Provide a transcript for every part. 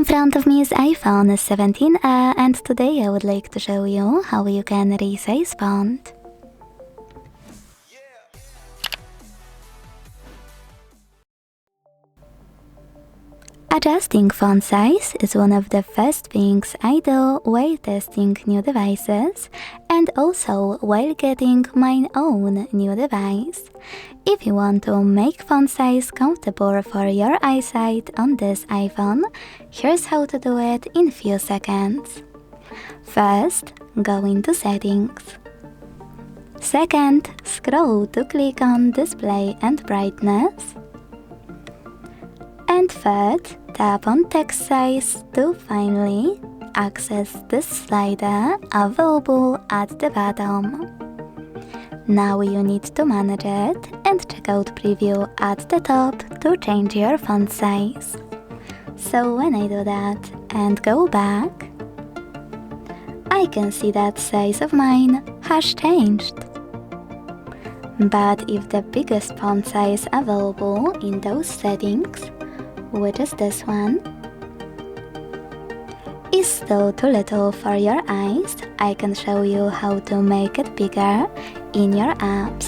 In front of me is iPhone 17 and today I would like to show you how you can resize font. Adjusting font size is one of the first things I do while testing new devices and also while getting my own new device. If you want to make font size comfortable for your eyesight on this iPhone, here's how to do it in few seconds. First, go into Settings. Second, scroll to click on Display and Brightness. And third, tap on Text Size to finally access this slider available at the bottom. Now you need to manage it and check out Preview at the top to change your font size. So when I do that and go back, I can see that size of mine has changed. But if the biggest font size available in those settings, which is this one, is still too little for your eyes, I can show you how to make it bigger in your apps.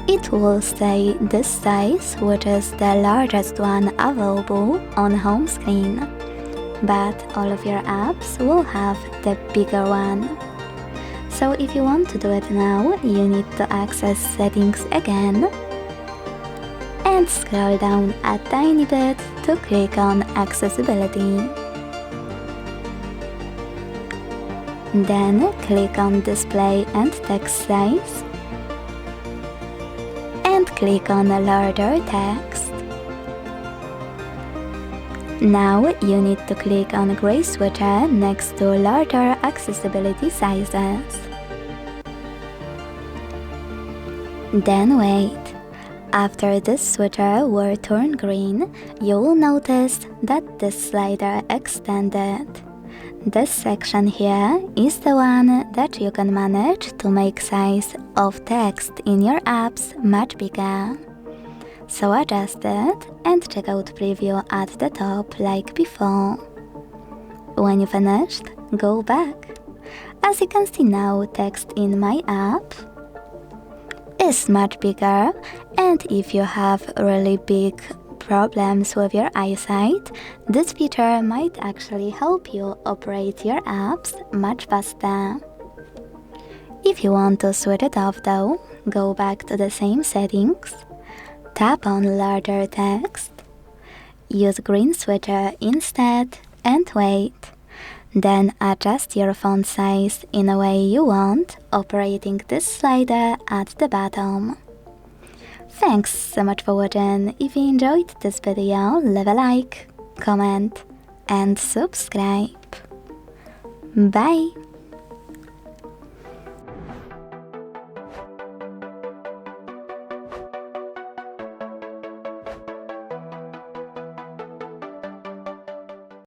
It will stay this size, which is the largest one available on home screen, but all of your apps will have the bigger one. So if you want to do it now, you need to access Settings again and scroll down a tiny bit to click on Accessibility. Then click on Display and Text Size and click on Larger Text. Now you need to click on Gray switcher next to Larger Accessibility Sizes. Then wait. After this switcher will turn green, you will notice that this slider extended. This section here is the one that you can manage to make size of text in your apps much bigger. So adjust it and check out Preview at the top like before. When you finished, go back. As you can see now, text in my app is much bigger, and if you have really big problems with your eyesight, this feature might actually help you operate your apps much faster. If you want to switch it off though, go back to the same settings, tap on Larger Text, use Green switcher instead and wait. Then adjust your font size in a way you want, operating this slider at the bottom. Thanks so much for watching. If you enjoyed this video, leave a like, comment and subscribe. Bye!